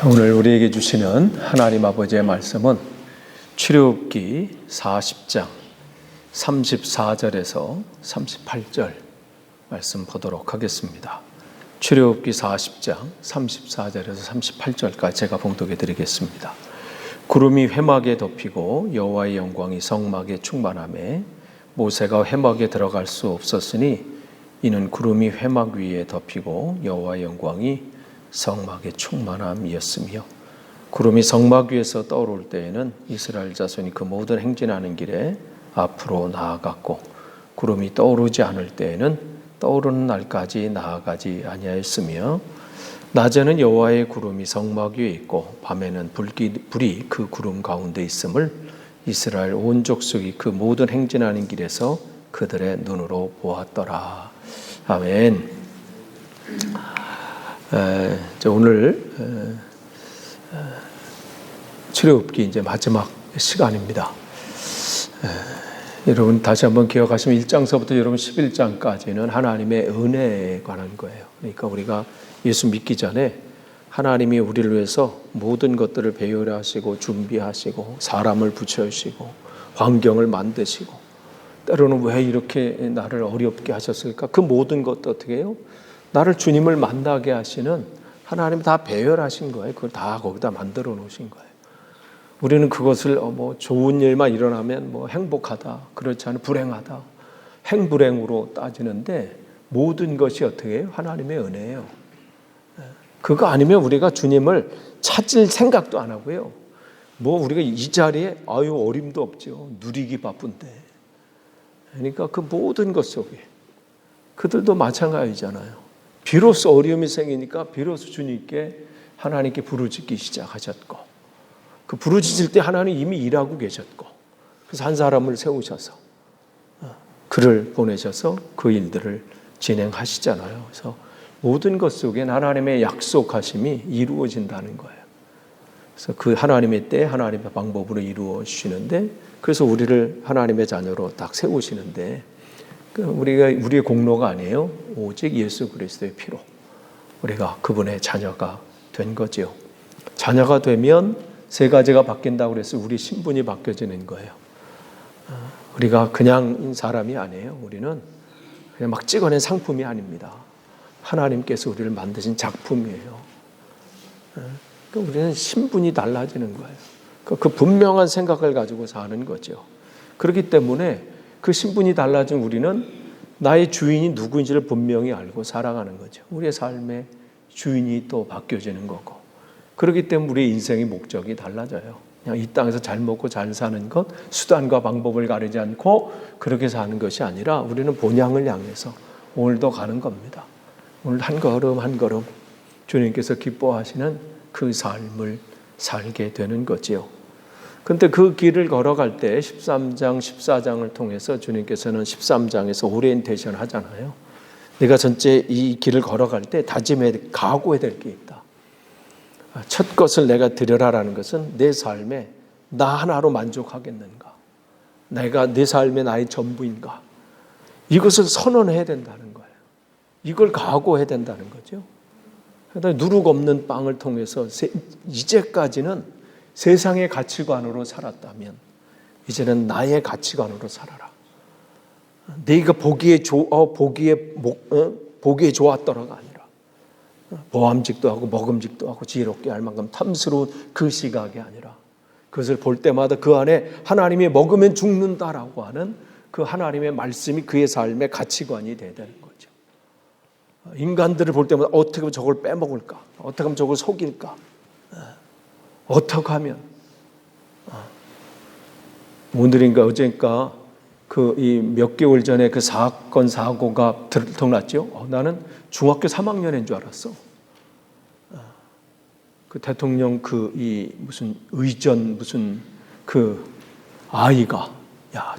오늘 우리에게 주시는 하나님 아버지의 말씀은 출애굽기 40장 34절에서 38절 말씀 보도록 하겠습니다. 출애굽기 40장 34절에서 38절까지 제가 봉독해 드리겠습니다. 구름이 회막에 덮이고 여호와의 영광이 성막에 충만하매 모세가 회막에 들어갈 수 없었으니 이는 구름이 회막 위에 덮이고 여호와의 영광이 성막의 충만함이었으며, 구름이 성막 위에서 떠오를 때에는 이스라엘 자손이 그 모든 행진하는 길에 앞으로 나아갔고, 구름이 떠오르지 않을 때에는 떠오르는 날까지 나아가지 아니하였으며, 낮에는 여호와의 구름이 성막 위에 있고 밤에는 불이 그 구름 가운데 있음을 이스라엘 온 족속이 그 모든 행진하는 길에서 그들의 눈으로 보았더라. 아멘. 오늘 출애굽기 이제 마지막 시간입니다. 여러분 다시 한번 기억하시면 1장서부터 여러분 11장까지는 하나님의 은혜에 관한 거예요. 그러니까 우리가 예수 믿기 전에 하나님이 우리를 위해서 모든 것들을 배열하시고 준비하시고 사람을 붙여주시고 환경을 만드시고, 때로는 왜 이렇게 나를 어렵게 하셨을까? 그 모든 것도 어떻게 해요? 나를 주님을 만나게 하시는 하나님이 다 배열하신 거예요. 그걸 다 거기다 만들어 놓으신 거예요. 우리는 그것을 좋은 일만 일어나면 행복하다, 그렇지 않으면 불행하다, 행불행으로 따지는데, 모든 것이 어떻게 해요? 하나님의 은혜예요. 그거 아니면 우리가 주님을 찾을 생각도 안 하고요. 우리가 이 자리에 어림도 없죠. 누리기 바쁜데. 그러니까 그 모든 것 속에 그들도 마찬가지잖아요. 비로소 어려움이 생기니까 비로소 주님께 하나님께 부르짖기 시작하셨고, 그 부르짖을 때 하나님 이미 일하고 계셨고, 그래서 한 사람을 세우셔서 그를 보내셔서 그 일들을 진행하시잖아요. 그래서 모든 것 속엔 하나님의 약속하심이 이루어진다는 거예요. 그래서 그 하나님의 때 하나님의 방법으로 이루어 주시는데, 그래서 우리를 하나님의 자녀로 딱 세우시는데, 우리의 공로가 아니에요. 오직 예수 그리스도의 피로 우리가 그분의 자녀가 된 거죠. 자녀가 되면 세 가지가 바뀐다고 그래서 우리 신분이 바뀌어지는 거예요. 우리가 그냥 사람이 아니에요. 우리는 그냥 막 찍어낸 상품이 아닙니다. 하나님께서 우리를 만드신 작품이에요. 우리는 신분이 달라지는 거예요. 그 분명한 생각을 가지고 사는 거죠. 그렇기 때문에 그 신분이 달라진 우리는 나의 주인이 누구인지를 분명히 알고 살아가는 거죠. 우리의 삶의 주인이 또 바뀌어지는 거고, 그렇기 때문에 우리의 인생의 목적이 달라져요. 그냥 이 땅에서 잘 먹고 잘 사는 것, 수단과 방법을 가리지 않고 그렇게 사는 것이 아니라 우리는 본향을 향해서 오늘도 가는 겁니다. 오늘 한 걸음 한 걸음 주님께서 기뻐하시는 그 삶을 살게 되는 거지요. 그런데 그 길을 걸어갈 때 13장, 14장을 통해서 주님께서는 13장에서 오리엔테이션 하잖아요. 내가 전체 이 길을 걸어갈 때 각오해야 될 게 있다. 첫 것을 내가 드려라라는 것은 내 삶에 나 하나로 만족하겠는가? 내가 내 삶에 나의 전부인가? 이것을 선언해야 된다는 거예요. 이걸 각오해야 된다는 거죠. 누룩 없는 빵을 통해서 이제까지는 세상의 가치관으로 살았다면 이제는 나의 가치관으로 살아라. 네가 보기에 좋았더라가 아니라 보암직도 하고 먹음직도 하고 지혜롭게 할 만큼 탐스러운 그 시각이 아니라, 그것을 볼 때마다 그 안에 하나님이 먹으면 죽는다라고 하는 그 하나님의 말씀이 그의 삶의 가치관이 돼야 되는 거죠. 인간들을 볼 때마다 어떻게 하면 저걸 빼먹을까? 어떻게 하면 저걸 속일까? 어떻게 하면, 오늘인가 어젠가 몇 개월 전에 그 사건 사고가 들통났죠. 나는 중학교 3학년인 줄 알았어. 그 대통령 무슨 의전 아이가,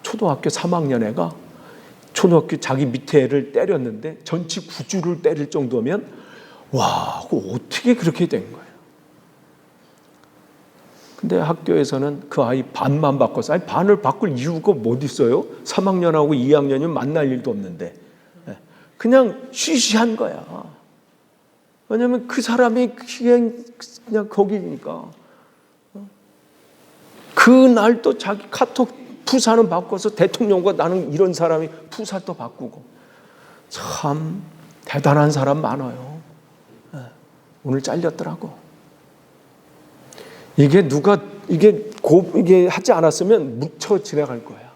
초등학교 3학년 애가 초등학교 자기 밑에 애를 때렸는데 전치 9주를 때릴 정도면, 그거 어떻게 그렇게 된 거예요? 근데 학교에서는 그 아이 반만 바꿨어. 반을 바꿀 이유가 뭐 있어요? 3학년하고 2학년이면 만날 일도 없는데. 그냥 쉬쉬한 거야. 왜냐하면 그 사람이 그냥 거기니까. 그날 또 자기 카톡 푸사는 바꿔서 대통령과 나는 이런 사람이 푸사도 바꾸고. 참 대단한 사람 많아요. 오늘 잘렸더라고. 이게 이게 하지 않았으면 묻혀 지나갈 거야.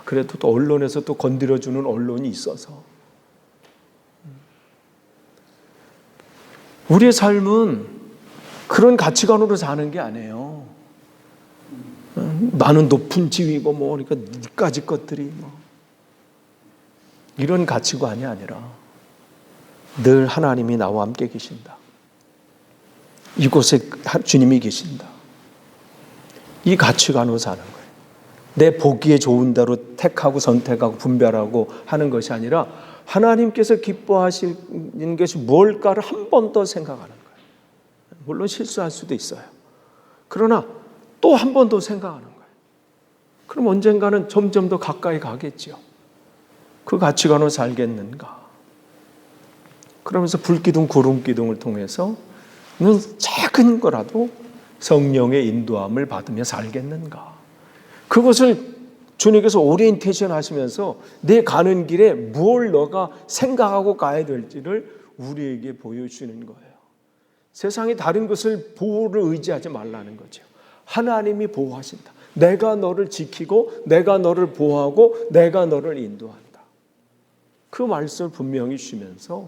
그래도 또 언론에서 또 건드려주는 언론이 있어서. 우리의 삶은 그런 가치관으로 사는 게 아니에요. 나는 높은 지위고 그러니까 니까지 것들이 이런 가치관이 아니라 늘 하나님이 나와 함께 계신다. 이곳에 주님이 계신다. 이 가치관으로 사는 거예요. 내 보기에 좋은 대로 택하고 선택하고 분별하고 하는 것이 아니라 하나님께서 기뻐하시는 것이 뭘까를 한 번 더 생각하는 거예요. 물론 실수할 수도 있어요. 그러나 또 한 번 더 생각하는 거예요. 그럼 언젠가는 점점 더 가까이 가겠죠. 그 가치관으로 살겠는가? 그러면서 불기둥, 구름기둥을 통해서 작은 거라도 성령의 인도함을 받으며 살겠는가? 그것을 주님께서 오리엔테이션 하시면서 내 가는 길에 뭘 너가 생각하고 가야 될지를 우리에게 보여주시는 거예요. 세상에 다른 것을 보호를 의지하지 말라는 거죠. 하나님이 보호하신다. 내가 너를 지키고 내가 너를 보호하고 내가 너를 인도한다. 그 말씀을 분명히 주시면서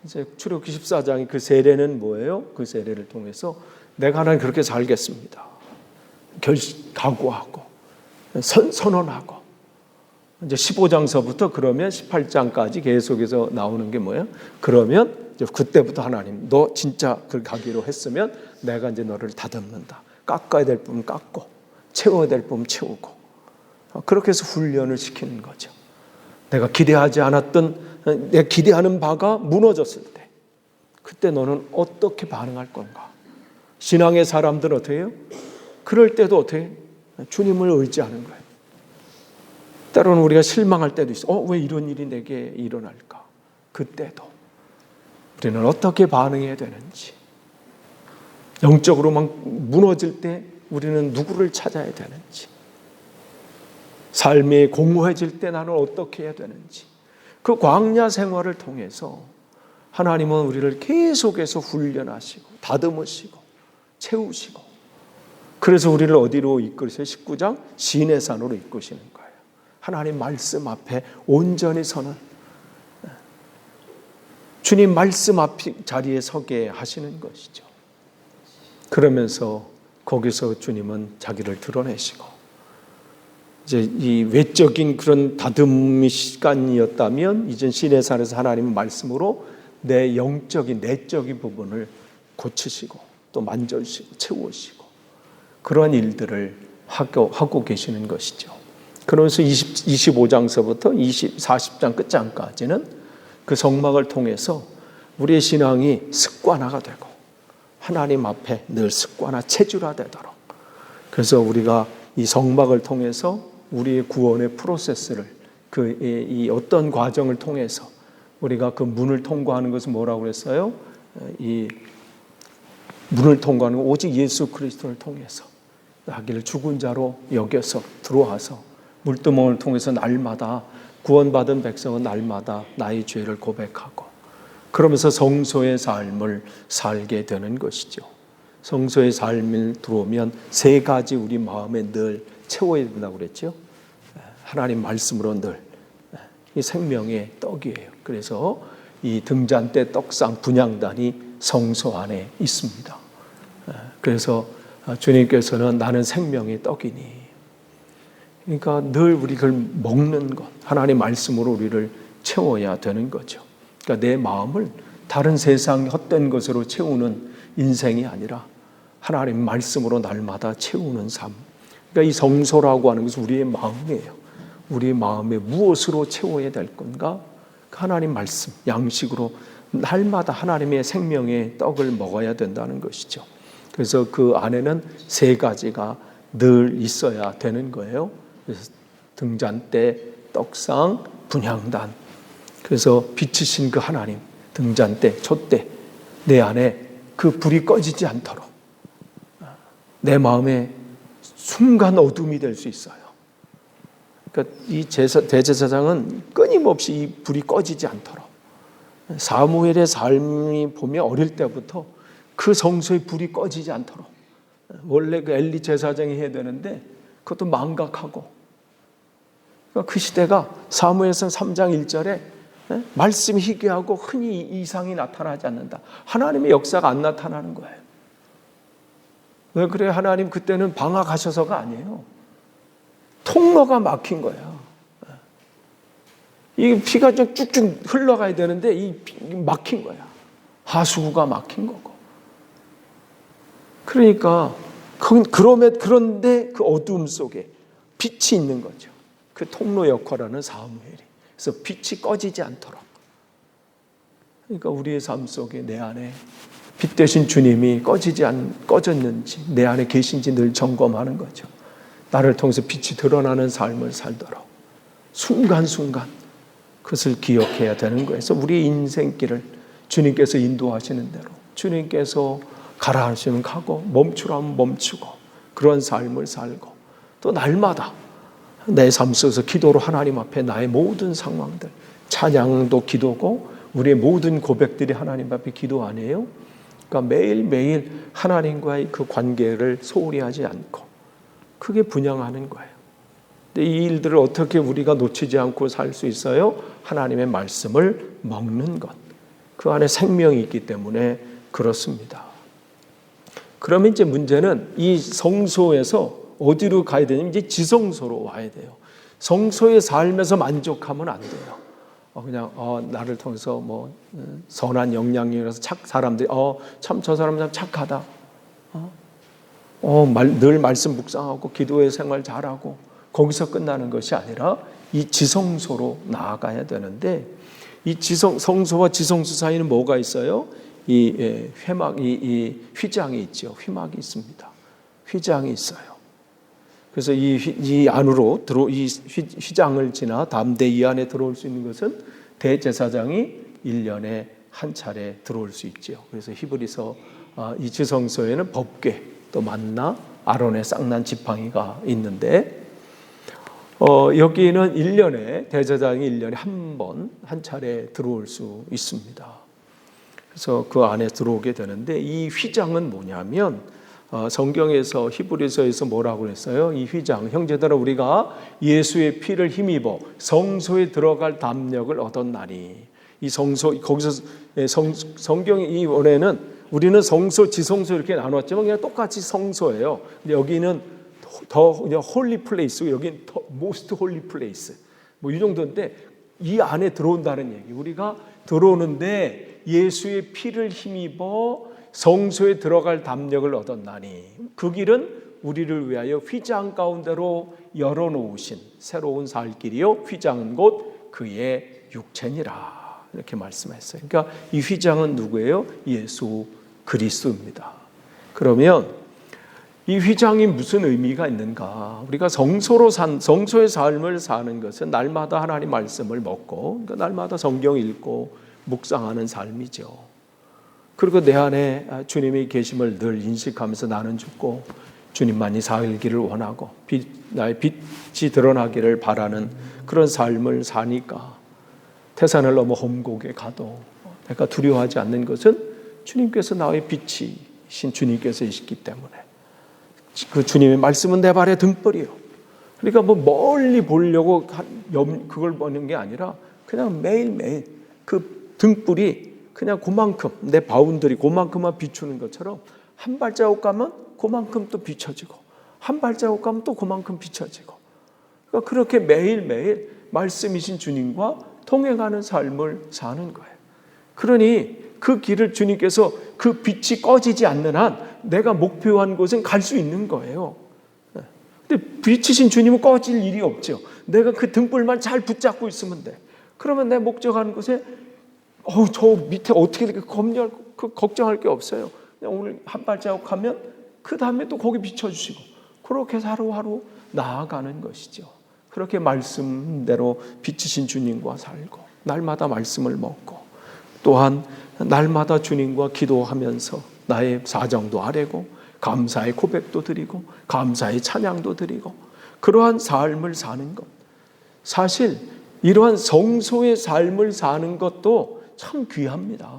이제 출애굽기 14장의 그 세례는 뭐예요? 그 세례를 통해서 내가 하나님 그렇게 살겠습니다. 각오하고 선언하고 이제 15장서부터 그러면 18장까지 계속해서 나오는 게 뭐예요? 그러면 이제 그때부터 하나님 너 진짜 그렇게 가기로 했으면 내가 이제 너를 다듬는다. 깎아야 될 부분 깎고 채워야 될 부분 채우고 그렇게 해서 훈련을 시키는 거죠. 내가 기대하지 않았던 내가 기대하는 바가 무너졌을 때 그때 너는 어떻게 반응할 건가? 신앙의 사람들은 어떻게 해요? 그럴 때도 어떻게 해요? 주님을 의지하는 거예요. 때로는 우리가 실망할 때도 있어. 왜 이런 일이 내게 일어날까? 그때도 우리는 어떻게 반응해야 되는지, 영적으로 막 무너질 때 우리는 누구를 찾아야 되는지, 삶이 공허해질 때 나는 어떻게 해야 되는지, 그 광야 생활을 통해서 하나님은 우리를 계속해서 훈련하시고 다듬으시고 채우시고, 그래서 우리를 어디로 이끌으세요? 19장 시내산으로 이끄시는 거예요. 하나님 말씀 앞에 온전히 서는, 주님 말씀 앞 자리에 서게 하시는 것이죠. 그러면서 거기서 주님은 자기를 드러내시고, 이제 이 외적인 그런 다듬이 시간이었다면 이제 시내산에서 하나님의 말씀으로 내 영적인 내적인 부분을 고치시고 또 만져주시고 채우시고 그런 일들을 하고 계시는 것이죠. 그러면서 25장서부터 40장 끝장까지는 그 성막을 통해서 우리의 신앙이 습관화가 되고 하나님 앞에 늘 습관화 체질화되도록, 그래서 우리가 이 성막을 통해서 우리의 구원의 프로세스를 이 어떤 과정을 통해서 우리가 그 문을 통과하는 것은 뭐라고 그랬어요? 이 문을 통과하는 건 오직 예수 그리스도를 통해서 나기를 죽은 자로 여겨서 들어와서 물두멍을 통해서 날마다 구원받은 백성은 날마다 나의 죄를 고백하고 그러면서 성소의 삶을 살게 되는 것이죠. 성소의 삶을 들어오면 세 가지 우리 마음에 늘 채워야 된다고 그랬죠. 하나님 말씀으로 늘 이 생명의 떡이에요. 그래서 이 등잔대 떡상 분향단이 성소 안에 있습니다. 그래서 주님께서는 나는 생명의 떡이니, 그러니까 늘 우리 그걸 먹는 것, 하나님 말씀으로 우리를 채워야 되는 거죠. 그러니까 내 마음을 다른 세상 헛된 것으로 채우는 인생이 아니라 하나님 말씀으로 날마다 채우는 삶. 그러니까 이 성소라고 하는 것은 우리의 마음이에요. 우리의 마음에 무엇으로 채워야 될 건가? 하나님 말씀, 양식으로 날마다 하나님의 생명의 떡을 먹어야 된다는 것이죠. 그래서 그 안에는 세 가지가 늘 있어야 되는 거예요. 그래서 등잔대, 떡상, 분향단. 그래서 빛이신 그 하나님, 등잔대, 촛대, 내 안에 그 불이 꺼지지 않도록 내 마음에 순간 어둠이 될 수 있어요. 그러니까 이 대제사장은 끊임없이 이 불이 꺼지지 않도록, 사무엘의 삶이 보면 어릴 때부터 그 성소의 불이 꺼지지 않도록, 원래 그 엘리 제사장이 해야 되는데 그것도 망각하고, 그러니까 그 시대가 사무엘상 3장 1절에 말씀이 희귀하고 흔히 이상이 나타나지 않는다. 하나님의 역사가 안 나타나는 거예요. 왜 그래요? 하나님 그때는 방학하셔서가 아니에요. 통로가 막힌 거예요. 이 피가 좀 쭉쭉 흘러가야 되는데 이 막힌 거야. 하수구가 막힌 거고. 그러니까 그런데 그 어두움 속에 빛이 있는 거죠. 그 통로 역할하는 사무엘이. 그래서 빛이 꺼지지 않도록. 그러니까 우리의 삶 속에 내 안에 빛 되신 주님이 꺼졌는지 내 안에 계신지 늘 점검하는 거죠. 나를 통해서 빛이 드러나는 삶을 살도록 순간순간 그것을 기억해야 되는 거예요. 그래서 우리 인생길을 주님께서 인도하시는 대로, 주님께서 가라 하시면 가고 멈추라면 멈추고, 그런 삶을 살고, 또 날마다 내 삶 속에서 기도로 하나님 앞에 나의 모든 상황들, 찬양도 기도고 우리의 모든 고백들이 하나님 앞에 기도 아니에요? 그러니까 매일매일 하나님과의 그 관계를 소홀히 하지 않고 크게 분양하는 거예요. 근데 이 일들을 어떻게 우리가 놓치지 않고 살 수 있어요? 하나님의 말씀을 먹는 것. 그 안에 생명이 있기 때문에 그렇습니다. 그러면 이제 문제는 이 성소에서 어디로 가야 되냐면 이제 지성소로 와야 돼요. 성소의 삶에서 만족하면 안 돼요. 그냥 나를 통해서 뭐 선한 영향력이라서 사람들이 참 저 사람 참 착하다. 늘 말씀 묵상하고 기도의 생활 잘하고 거기서 끝나는 것이 아니라 이 지성소로 나아가야 되는데, 이 성소와 지성소 사이는 뭐가 있어요? 이 휘장이 있죠. 휘막이 있습니다. 휘장이 있어요. 그래서 이 안으로 이 휘장을 지나 담대 이 안에 들어올 수 있는 것은 대제사장이 1년에 한 차례 들어올 수 있죠. 그래서 히브리서 이 지성소에는 법궤, 또 만나, 아론의 쌍난 지팡이가 있는데, 여기는 1년에 대제사장이 1년에 한 차례 들어올 수 있습니다. 그래서 그 안에 들어오게 되는데, 이 휘장은 뭐냐면 성경에서 히브리서에서 뭐라고 그랬어요? 이 휘장, 형제들아 우리가 예수의 피를 힘입어 성소에 들어갈 담력을 얻었나니. 이 성소, 거기서 성경이 이 원에는 우리는 성소, 지성소 이렇게 나눴지만 그냥 똑같이 성소예요. 근데 여기는 더 그냥 홀리 플레이스, 여기는 더 모스트 홀리 플레이스. 뭐 이 정도인데 이 안에 들어온다는 얘기. 우리가 들어오는데 예수의 피를 힘입어 성소에 들어갈 담력을 얻었나니, 그 길은 우리를 위하여 휘장 가운데로 열어놓으신 새로운 살 길이요 휘장은 곧 그의 육체니라, 이렇게 말씀했어요. 그러니까 이 휘장은 누구예요? 예수 그리스도입니다. 그러면 이 휘장이 무슨 의미가 있는가? 우리가 성소의 삶을 사는 것은 날마다 하나님 말씀을 먹고, 그러니까 날마다 성경 읽고 묵상하는 삶이죠. 그리고 내 안에 주님의 계심을 늘 인식하면서 나는 죽고 주님만이 살기를 원하고 나의 빛이 드러나기를 바라는 그런 삶을 사니까 태산을 넘어 험곡에 가도 내가 두려워하지 않는 것은 주님께서 나의 빛이신 주님께서 있기 때문에. 그 주님의 말씀은 내 발의 등불이요. 그러니까 뭐 멀리 보려고 그걸 보는 게 아니라 그냥 매일매일 그 등불이 그냥 그만큼 내 바운더리 그만큼만 비추는 것처럼 한 발자국 가면 그만큼 또 비춰지고 한 발자국 가면 또 그만큼 비춰지고, 그러니까 그렇게 매일매일 말씀이신 주님과 동행하는 삶을 사는 거예요. 그러니 그 길을 주님께서 그 빛이 꺼지지 않는 한 내가 목표한 곳은 갈 수 있는 거예요. 근데 빛이신 주님은 꺼질 일이 없죠. 내가 그 등불만 잘 붙잡고 있으면 돼. 그러면 내 목적하는 곳에 저 밑에 어떻게 이렇게 걱정할 게 없어요. 그냥 오늘 한 발자국 가면 그 다음에 또 거기 비춰주시고, 그렇게 하루하루 나아가는 것이죠. 그렇게 말씀대로 빛이신 주님과 살고 날마다 말씀을 먹고 또한 날마다 주님과 기도하면서 나의 사정도 아뢰고 감사의 고백도 드리고 감사의 찬양도 드리고 그러한 삶을 사는 것, 사실 이러한 성소의 삶을 사는 것도 참 귀합니다.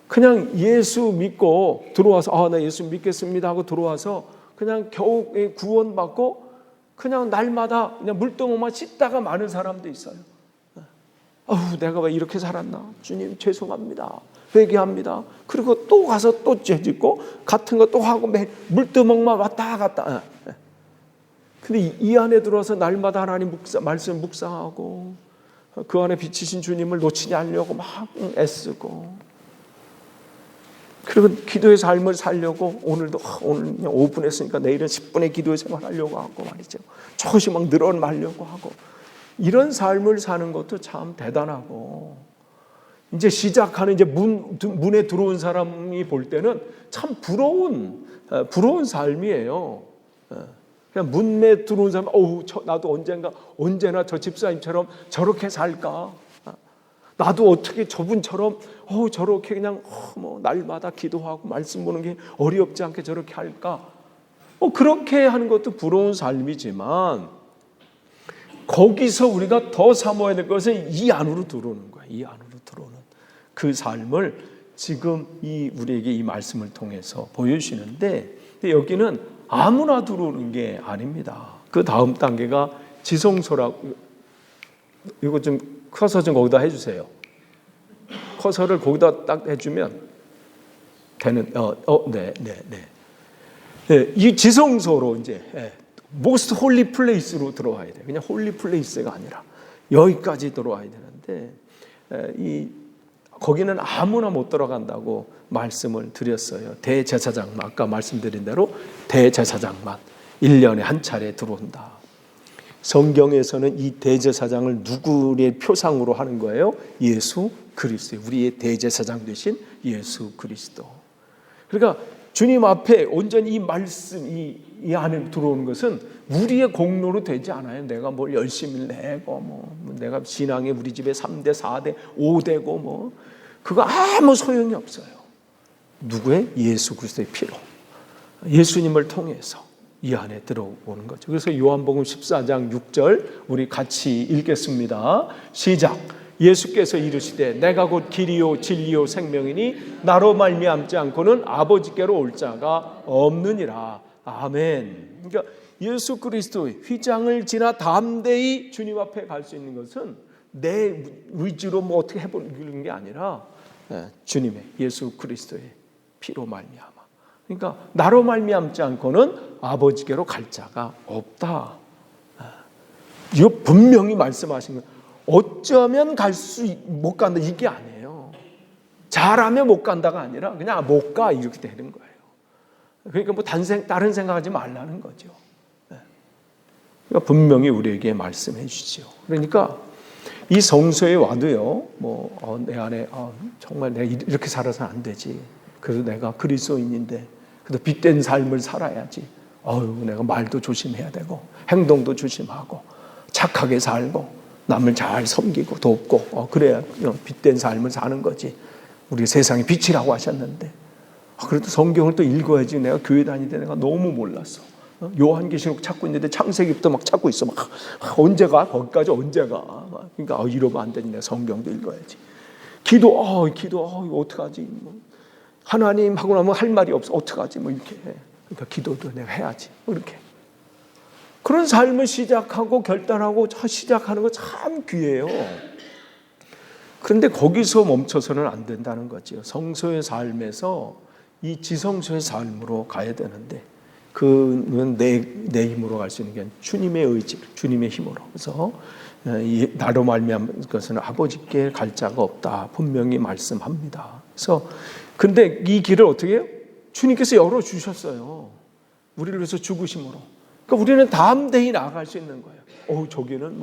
그냥 예수 믿고 들어와서 나 예수 믿겠습니다 하고 들어와서 그냥 겨우 구원받고 그냥 날마다 그냥 물동어만 씻다가 마는 사람도 있어요. 내가 왜 이렇게 살았나? 주님 죄송합니다. 회개합니다. 그리고 또 가서 또 죄 짓고 같은 거 또 하고 물두멍만 왔다 갔다. 근데 이 안에 들어와서 날마다 하나님 말씀 묵상하고 그 안에 비치신 주님을 놓치지 않으려고 막 애쓰고, 그리고 기도의 삶을 살려고 오늘도 오늘 5분 했으니까 내일은 10분의 기도의 생활 하려고 하고 말이죠. 조금씩 막 늘어나려고 하고, 이런 삶을 사는 것도 참 대단하고, 이제 시작하는 이제 문에 들어온 사람이 볼 때는 참 부러운 삶이에요. 그냥 문에 들어온 사람, 나도 언제나 저 집사님처럼 저렇게 살까? 나도 어떻게 저분처럼 저렇게 그냥 날마다 기도하고 말씀 보는 게 어렵지 않게 저렇게 할까? 그렇게 하는 것도 부러운 삶이지만, 거기서 우리가 더 사모해야 될 것은 이 안으로 들어오는 거예요. 이 안으로 들어오는 그 삶을 지금 우리에게 이 말씀을 통해서 보여주시는데, 여기는 아무나 들어오는 게 아닙니다. 그 다음 단계가 지성소라고, 이거 좀 커서 좀 거기다 해주세요. 커서를 거기다 딱 해주면 되는. 네, 이 지성소로 이제 most holy place로 들어와야 돼요. 그냥 holy place가 아니라 여기까지 들어와야 되는데, 거기는 아무나 못 들어간다고 말씀을 드렸어요. 대제사장만, 아까 말씀드린 대로 대제사장만 1년에 한 차례 들어온다. 성경에서는 이 대제사장을 누구의 표상으로 하는 거예요? 예수 그리스도, 우리의 대제사장 되신 예수 그리스도. 그러니까 주님 앞에 온전히 이 말씀, 이 안에 들어오는 것은 우리의 공로로 되지 않아요. 내가 뭘 열심히 내고 내가 신앙에 우리 집에 3대, 4대, 5대고 그거 아무 소용이 없어요. 누구의? 예수 그리스도의 피로, 예수님을 통해서 이 안에 들어오는 거죠. 그래서 요한복음 14장 6절 우리 같이 읽겠습니다. 시작. 예수께서 이르시되 내가 곧 길이요 진리요 생명이니 나로 말미암지 않고는 아버지께로 올 자가 없느니라. 아멘. 그러니까 예수 그리스도의 휘장을 지나 담대히 주님 앞에 갈 수 있는 것은 내 의지로 어떻게 해보는 게 아니라 주님의, 예수 그리스도의 피로 말미암아. 그러니까 나로 말미암지 않고는 아버지께로 갈 자가 없다. 이거 분명히 말씀하신 거예요. 어쩌면 못 간다, 이게 아니에요. 잘하면 못 간다가 아니라 그냥 못 가, 이렇게 되는 거예요. 그러니까 다른 생각하지 말라는 거죠. 그러니까 분명히 우리에게 말씀해 주시죠. 그러니까 이 성소에 와도요, 내 안에 정말 내가 이렇게 살아서는 안 되지. 그래서 내가 그리스도인인데 그래도 빛된 삶을 살아야지. 내가 말도 조심해야 되고 행동도 조심하고 착하게 살고 남을 잘 섬기고 돕고 그래야 빛된 삶을 사는 거지. 우리 세상의 빛이라고 하셨는데, 그래도 성경을 또 읽어야지. 내가 교회 다니는데 내가 너무 몰랐어. 요한계시록 찾고 있는데 창세기부터 막 찾고 있어. 언제가 거기까지 언제가. 그러니까 이러면 안 되지. 내가 성경도 읽어야지. 기도 이거 어떡하지? 하나님 하고 나면 할 말이 없어. 어떡하지? 이렇게 해. 그러니까 기도도 내가 해야지. 이렇게. 그런 삶을 시작하고 결단하고 시작하는 거 참 귀해요. 그런데 거기서 멈춰서는 안 된다는 거죠. 성소의 삶에서 이 지성소의 삶으로 가야 되는데, 그는 내 힘으로 갈 수 있는 게 아니라 주님의 의지, 주님의 힘으로. 그래서 나로 말미암은 것은 아버지께 갈 자가 없다, 분명히 말씀합니다. 그래서 근데 이 길을 어떻게 해요? 주님께서 열어주셨어요. 우리를 위해서 죽으심으로. 그러니까 우리는 담대히 나아갈 수 있는 거예요. 저기는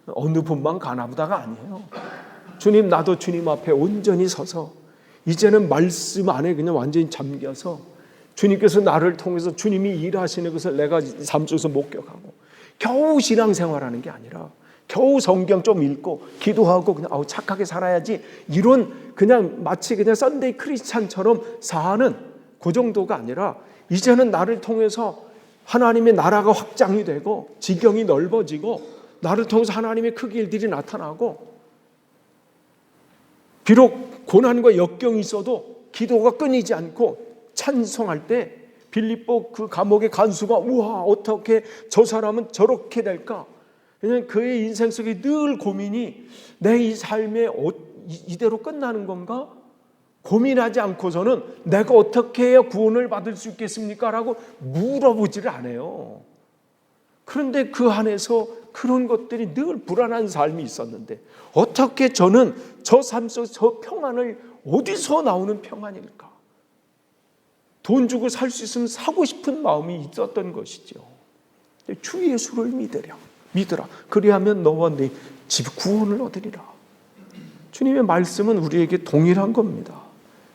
어느 분만 가나 보다가 아니에요. 주님, 나도 주님 앞에 온전히 서서 이제는 말씀 안에 그냥 완전히 잠겨서 주님께서 나를 통해서 주님이 일하시는 것을 내가 삶 속에서 목격하고 겨우 신앙생활하는 게 아니라 겨우 성경 좀 읽고 기도하고 그냥 착하게 살아야지, 이런 그냥 마치 그냥 썬데이 크리스찬처럼 사는 그 정도가 아니라, 이제는 나를 통해서 하나님의 나라가 확장이 되고 지경이 넓어지고 나를 통해서 하나님의 크기 일들이 나타나고, 비록 고난과 역경이 있어도 기도가 끊이지 않고 찬송할 때 빌립보 그 감옥의 간수가 우와 어떻게 저 사람은 저렇게 될까? 그냥 그의 인생 속에 늘 고민이, 내 이 삶에 이대로 끝나는 건가? 고민하지 않고서는 내가 어떻게 해야 구원을 받을 수 있겠습니까? 라고 물어보지를 않아요. 그런데 그 안에서 그런 것들이 늘 불안한 삶이 있었는데, 어떻게 저는 저 삶 속에서 저 평안을 어디서 나오는 평안일까? 돈 주고 살 수 있으면 사고 싶은 마음이 있었던 것이죠. 주 예수를 믿으라. 그리하면 너와 네 집 구원을 얻으리라. 주님의 말씀은 우리에게 동일한 겁니다.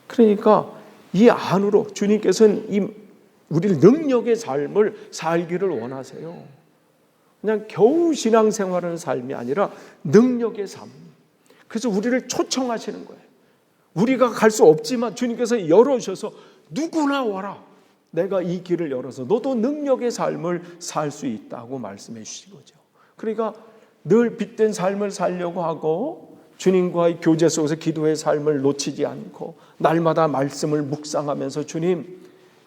그러니까 이 안으로 주님께서는 우리를 능력의 삶을 살기를 원하세요. 그냥 겨우 신앙생활하는 삶이 아니라 능력의 삶. 그래서 우리를 초청하시는 거예요. 우리가 갈 수 없지만 주님께서 열어주셔서 누구나 와라. 내가 이 길을 열어서 너도 능력의 삶을 살 수 있다고 말씀해 주신 거죠. 그러니까 늘 빛된 삶을 살려고 하고, 주님과의 교제 속에서 기도의 삶을 놓치지 않고 날마다 말씀을 묵상하면서 주님,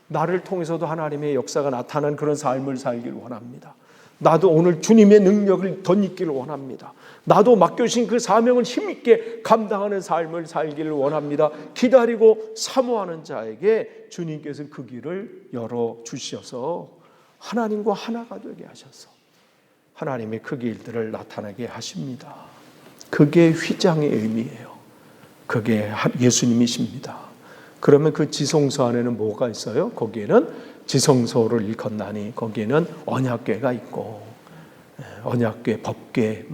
나를 통해서도 하나님의 역사가 나타나는 그런 삶을 살기를 원합니다. 나도 오늘 주님의 능력을 덧입기를 원합니다. 나도 맡겨주신 그 사명을 힘있게 감당하는 삶을 살기를 원합니다. 기다리고 사모하는 자에게 주님께서 그 길을 열어주셔서 하나님과 하나가 되게 하셔서 하나님의 그 길들을 나타나게 하십니다. 그게 휘장의 의미예요. 그게 예수님이십니다. 그러면 그 지성소 안에는 뭐가 있어요? 거기에는 지성소를 일컫나니 거기에는 언약궤가 있고, 언약궤, 법궤,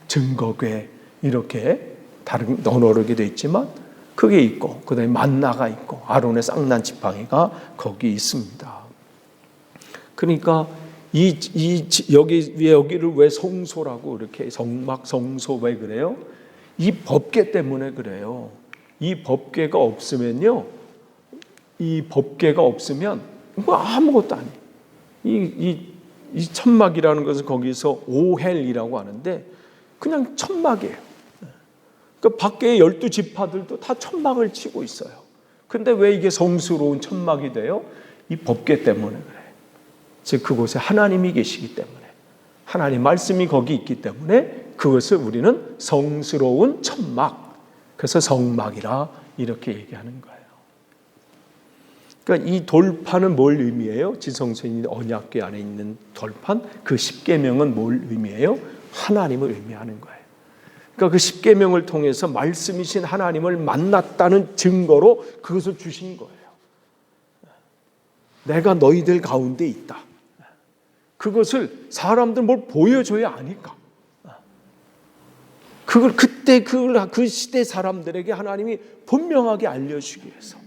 증거궤 이렇게 다른 언어로 되어 있지만 그게 있고, 그다음에 만나가 있고 아론의 쌍난 지팡이가 거기 있습니다. 그러니까 여기를 왜 성소라고 이렇게 성막 성소 왜 그래요? 이 법궤 때문에 그래요. 이 법궤가 없으면요, 이 법궤가 없으면 아무것도 아니에요. 이 천막이라는 것은 거기서 오헬이라고 하는데 그냥 천막이에요. 그러니까 밖에 12지파들도 다 천막을 치고 있어요. 근데 왜 이게 성스러운 천막이 돼요? 이 법궤 때문에 그래요. 즉 그곳에 하나님이 계시기 때문에, 하나님 말씀이 거기 있기 때문에 그것을 우리는 성스러운 천막, 그래서 성막이라 이렇게 얘기하는 거예요. 그러니까 이 돌판은 뭘 의미해요? 지성소에 있는 언약궤 안에 있는 돌판, 그 십계명은 뭘 의미해요? 하나님을 의미하는 거예요. 그러니까 그 십계명을 통해서 말씀이신 하나님을 만났다는 증거로 그것을 주신 거예요. 내가 너희들 가운데 있다. 그것을 사람들 뭘 보여줘야 아니까. 그때 그 시대 사람들에게 하나님이 분명하게 알려주기 위해서.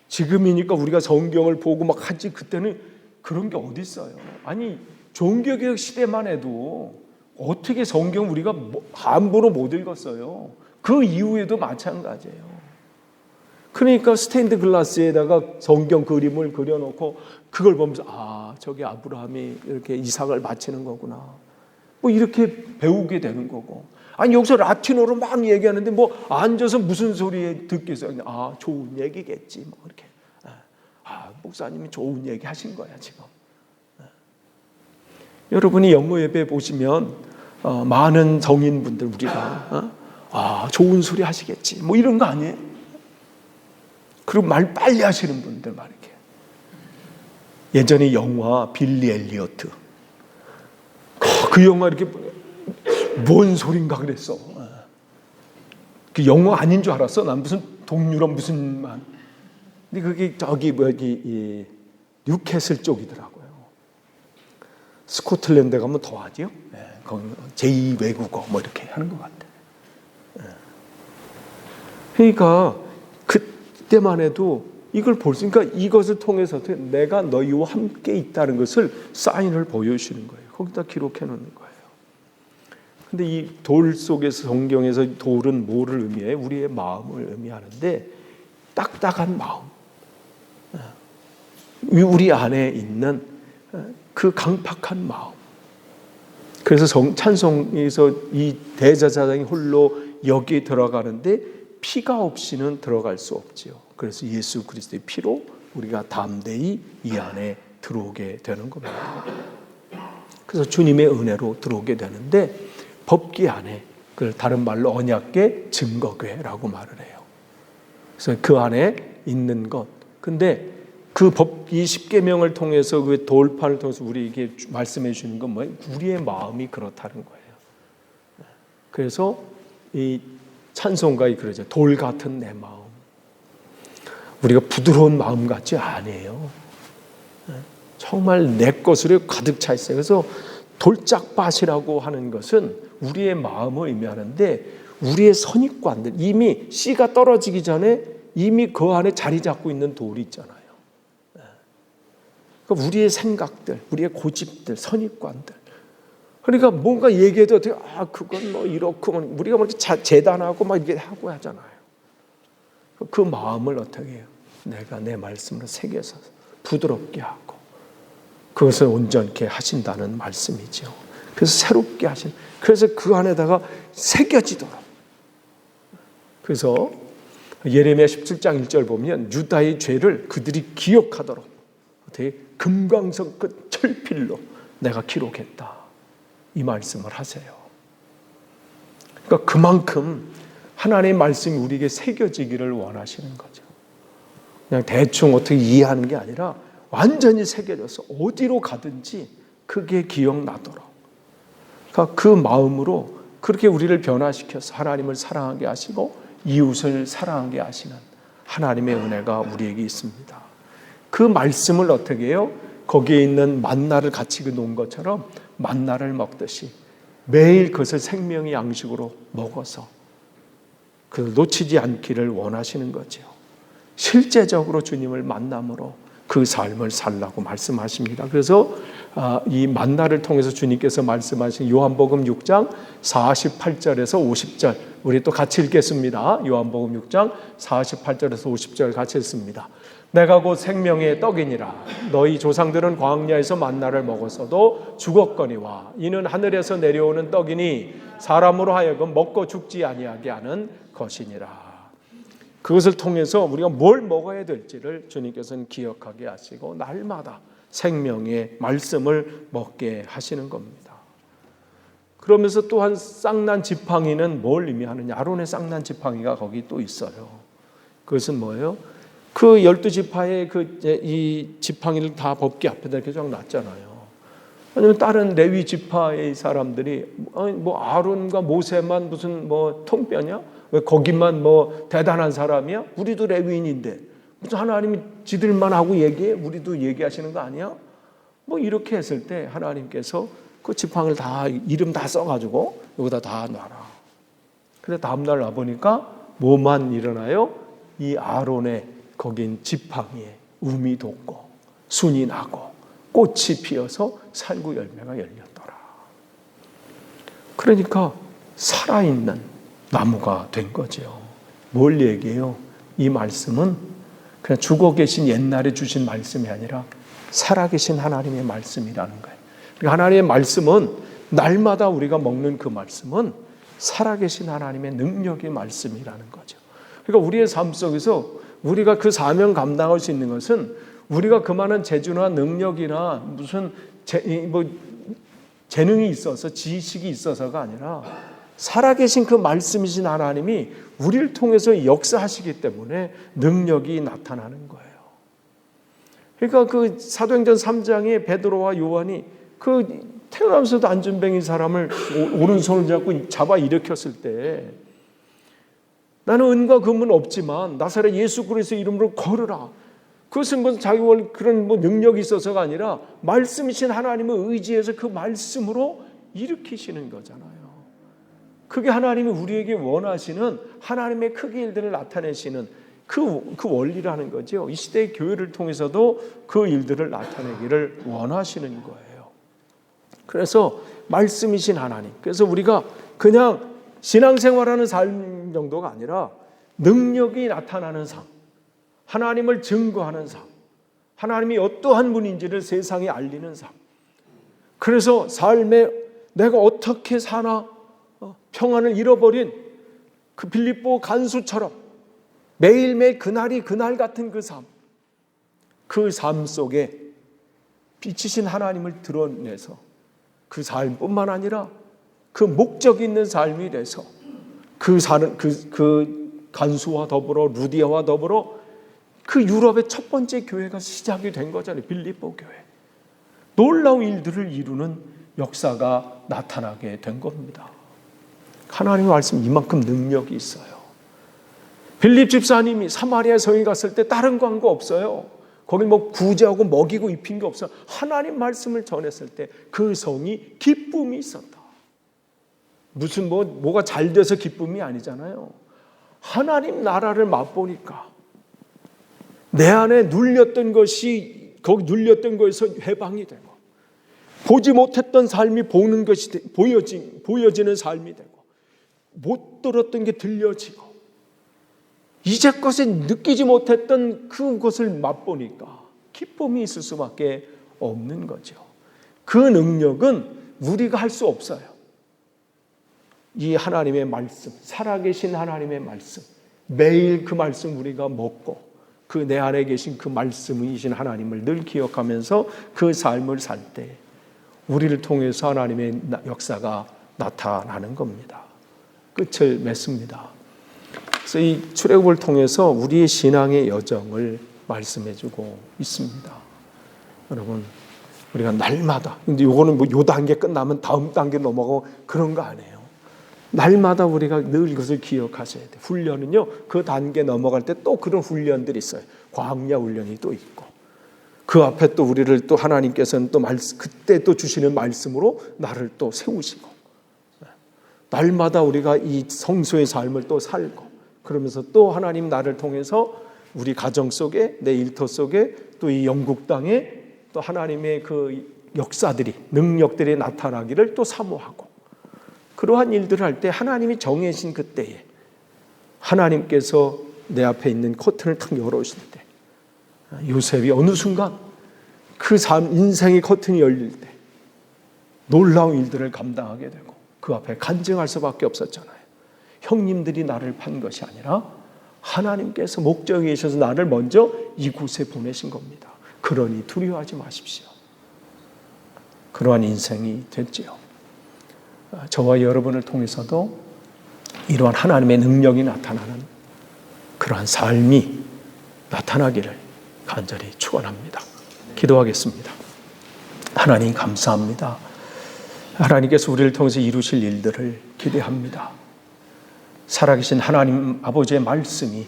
지금이니까 우리가 성경을 보고 막 하지, 그때는 그런 게 어디 있어요? 아니, 종교개혁 시대만 해도 어떻게 성경 우리가 함부로 못 읽었어요? 그 이후에도 마찬가지예요. 그러니까 스테인드 글라스에다가 성경 그림을 그려놓고 그걸 보면서 저기 아브라함이 이렇게 이삭을 바치는 거구나, 이렇게 배우게 되는 거고. 아니 여기서 라틴어로 막 얘기하는데 앉아서 무슨 소리 듣겠어요? 좋은 얘기겠지 이렇게. 목사님이 좋은 얘기 하신 거야 지금. 여러분이 영어 예배 보시면 많은 성인분들 우리가 좋은 소리 하시겠지 이런 거 아니에요? 그리고 말 빨리 하시는 분들 막 이렇게. 예전에 영화 빌리 엘리어트, 그 영화 이렇게 뭔 소린가 그랬어. 그 영화 아닌 줄 알았어. 난 무슨 동유럽 무슨 말. 근데 그게 저기 뉴캐슬 쪽이더라고요. 스코틀랜드 가면 더하죠. 거기 제2 외국어 이렇게 하는 것 같아. 그러니까 그때만 해도 이걸 볼 수, 그러니까 이것을 통해서 내가 너희와 함께 있다는 것을 사인을 보여주시는 거예요. 거기다 기록해 놓는 거예요. 근데 이 돌 속에서 성경에서 돌은 뭐를 의미해요? 우리의 마음을 의미하는데 딱딱한 마음, 우리 안에 있는 그 강팍한 마음. 그래서 찬송에서 이 대제사장이 홀로 여기에 들어가는데 피가 없이는 들어갈 수 없지요. 그래서 예수 그리스도의 피로 우리가 담대히 이 안에 들어오게 되는 겁니다. 그래서 주님의 은혜로 들어오게 되는데 법궤 안에, 그걸 다른 말로 언약궤, 증거궤라고 말을 해요. 그래서 그 안에 있는 것. 근데 그 이 십계명을 통해서 그 돌판을 통해서 우리에게 말씀해 주는 건 뭐예요? 우리의 마음이 그렇다는 거예요. 그래서 이 찬송가에 그러죠. 돌 같은 내 마음. 우리가 부드러운 마음 같지 않아요. 정말 내 것으로 가득 차 있어요. 그래서 돌짝밭이라고 하는 것은 우리의 마음을 의미하는데 우리의 선입관들, 이미 씨가 떨어지기 전에 이미 그 안에 자리 잡고 있는 돌이 있잖아요. 그러니까 우리의 생각들, 우리의 고집들, 선입관들. 그러니까 뭔가 얘기해도 그건 뭐 이렇고, 우리가 뭐 이렇게 재단하고 막 이렇게 하고 하잖아요. 그 마음을 어떻게 해요? 내가 내 말씀으로 새겨서 부드럽게 하고 그것을 온전케 하신다는 말씀이죠. 그래서 새롭게 하신, 그래서 그 안에다가 새겨지도록. 그래서 예레미야 17장 1절 보면 유다의 죄를 그들이 기억하도록 어떻게 금강석 그 철필로 내가 기록했다, 이 말씀을 하세요. 그러니까 그만큼 하나님의 말씀이 우리에게 새겨지기를 원하시는 거죠. 그냥 대충 어떻게 이해하는 게 아니라 완전히 새겨져서 어디로 가든지 그게 기억나도록, 그러니까 그 마음으로 그렇게 우리를 변화시켜서 하나님을 사랑하게 하시고 이웃을 사랑하게 하시는 하나님의 은혜가 우리에게 있습니다. 그 말씀을 어떻게 해요? 거기에 있는 만나를 같이 놓은 것처럼 만나를 먹듯이 매일 그것을 생명의 양식으로 먹어서 그걸 놓치지 않기를 원하시는 거죠. 실제적으로 주님을 만남으로 그 삶을 살라고 말씀하십니다. 그래서 이 만나를 통해서 주님께서 말씀하신 요한복음 6장 48절에서 50절, 우리 또 같이 읽겠습니다. 요한복음 6장 48절에서 50절 같이 읽습니다. 내가 곧 생명의 떡이니라. 너희 조상들은 광야에서 만나를 먹었어도 죽었거니와 이는 하늘에서 내려오는 떡이니 사람으로 하여금 먹고 죽지 아니하게 하는 것이니라. 그것을 통해서 우리가 뭘 먹어야 될지를 주님께서는 기억하게 하시고 날마다 생명의 말씀을 먹게 하시는 겁니다. 그러면서 또한 쌍난 지팡이는 뭘 의미하느냐? 아론의 쌍난 지팡이가 거기 또 있어요. 그것은 뭐예요? 그 12지파의 이 지팡이를 다 법궤 앞에다 이렇게 쫙 놨잖아요. 아니면 다른 레위 지파의 사람들이 뭐 아론과 모세만 무슨 뭐 통뼈냐? 왜 거기만 뭐 대단한 사람이야? 우리도 레위인인데 무슨 하나님이 지들만 하고 얘기해? 우리도 얘기하시는 거 아니야? 뭐 이렇게 했을 때 하나님께서 그 지팡이를 다 이름 다 써가지고 여기다 다 놔라. 근데 다음날 와보니까 뭐만 일어나요? 이 아론의 거긴 지팡이에 um이 돋고 순이 나고 꽃이 피어서 살구 열매가 열렸더라. 그러니까 살아있는 나무가 된 거죠. 뭘 얘기해요? 이 말씀은 그냥 죽어 계신 옛날에 주신 말씀이 아니라 살아계신 하나님의 말씀이라는 거예요. 그러니까 하나님의 말씀은 날마다 우리가 먹는 그 말씀은 살아계신 하나님의 능력의 말씀이라는 거죠. 그러니까 우리의 삶 속에서 우리가 그 사명 감당할 수 있는 것은 우리가 그만한 재주나 능력이나 무슨 재능이 있어서 지식이 있어서가 아니라 살아계신 그 말씀이신 하나님이 우리를 통해서 역사하시기 때문에 능력이 나타나는 거예요. 그러니까 그 사도행전 3장에 베드로와 요한이 그 태어나면서도 안전뱅이 사람을 오른손을 잡고 잡아 일으켰을 때 나는 은과 금은 없지만 나사렛 예수 그리스도의 이름으로 걸으라. 그것은 뭐 자기 원 그런 뭐 능력이 있어서가 아니라 말씀이신 하나님을 의지해서 그 말씀으로 일으키시는 거잖아요. 그게 하나님이 우리에게 원하시는 하나님의 크기 일들을 나타내시는 그 원리라는 거죠. 이 시대의 교회를 통해서도 그 일들을 나타내기를 원하시는 거예요. 그래서 말씀이신 하나님, 그래서 우리가 그냥 신앙생활하는 삶 정도가 아니라 능력이 나타나는 삶, 하나님을 증거하는 삶, 하나님이 어떠한 분인지를 세상에 알리는 삶. 그래서 삶에 내가 어떻게 사나 평안을 잃어버린 그 빌립보 간수처럼 매일매일 그날이 그날 같은 그 삶, 그 삶 속에 빛이신 하나님을 드러내서 그 삶뿐만 아니라 그 목적 있는 삶이 돼서 그 간수와 더불어 루디아와 더불어 그 유럽의 첫 번째 교회가 시작이 된 거잖아요. 빌립보 교회. 놀라운 일들을 이루는 역사가 나타나게 된 겁니다. 하나님의 말씀 이만큼 능력이 있어요. 빌립 집사님이 사마리아 성에 갔을 때 다른 광고 없어요. 거기 뭐 구제하고 먹이고 입힌 게 없어요. 하나님 말씀을 전했을 때 그 성이 기쁨이 있었다. 무슨 뭐가 잘 돼서 기쁨이 아니잖아요. 하나님 나라를 맛보니까 내 안에 눌렸던 것이 거기 눌렸던 것에서 해방이 되고 보지 못했던 삶이 보는 것이 보여지는 삶이 되고 못 들었던 게 들려지고 이제껏에 느끼지 못했던 그것을 맛보니까 기쁨이 있을 수밖에 없는 거죠. 그 능력은 우리가 할 수 없어요. 이 하나님의 말씀, 살아계신 하나님의 말씀, 매일 그 말씀 우리가 먹고 그 내 안에 계신 그 말씀이신 하나님을 늘 기억하면서 그 삶을 살 때 우리를 통해서 하나님의 역사가 나타나는 겁니다. 끝을 맺습니다. 그래서 이 출애굽을 통해서 우리의 신앙의 여정을 말씀해주고 있습니다. 여러분, 우리가 날마다, 근데 이거는 뭐 요 단계 끝나면 다음 단계 넘어가고 그런 거 아니에요. 날마다 우리가 늘 이것을 기억하셔야 돼요. 훈련은요, 그 단계 넘어갈 때 또 그런 훈련들이 있어요. 광야 훈련이 또 있고, 그 앞에 또 우리를 또 하나님께서는 또 그때 또 주시는 말씀으로 나를 또 세우시고, 날마다 우리가 이 성소의 삶을 또 살고, 그러면서 또 하나님 나를 통해서 우리 가정 속에, 내 일터 속에, 또 이 영국 땅에 또 하나님의 그 역사들이, 능력들이 나타나기를 또 사모하고, 그러한 일들을 할 때 하나님이 정해진 그때에 하나님께서 내 앞에 있는 커튼을 탁 열어오실 때, 요셉이 어느 순간 그 인생의 커튼이 열릴 때 놀라운 일들을 감당하게 되고 그 앞에 간증할 수밖에 없었잖아요. 형님들이 나를 판 것이 아니라 하나님께서 목적에 계셔서 나를 먼저 이곳에 보내신 겁니다. 그러니 두려워하지 마십시오. 그러한 인생이 됐지요. 저와 여러분을 통해서도 이러한 하나님의 능력이 나타나는 그러한 삶이 나타나기를 간절히 축원합니다. 기도하겠습니다. 하나님 감사합니다. 하나님께서 우리를 통해서 이루실 일들을 기대합니다. 살아계신 하나님 아버지의 말씀이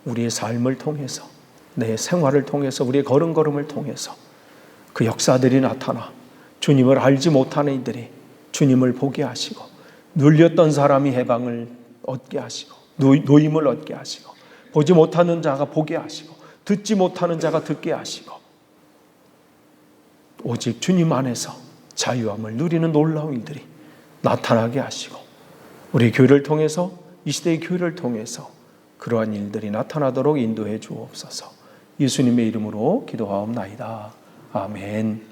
우리의 삶을 통해서, 내 생활을 통해서, 우리의 걸음걸음을 통해서 그 역사들이 나타나 주님을 알지 못하는 이들이 주님을 보게 하시고, 눌렸던 사람이 해방을 얻게 하시고, 노임을 얻게 하시고, 보지 못하는 자가 보게 하시고, 듣지 못하는 자가 듣게 하시고, 오직 주님 안에서 자유함을 누리는 놀라운 일들이 나타나게 하시고, 우리 교회를 통해서, 이 시대의 교회를 통해서 그러한 일들이 나타나도록 인도해 주옵소서. 예수님의 이름으로 기도하옵나이다. 아멘.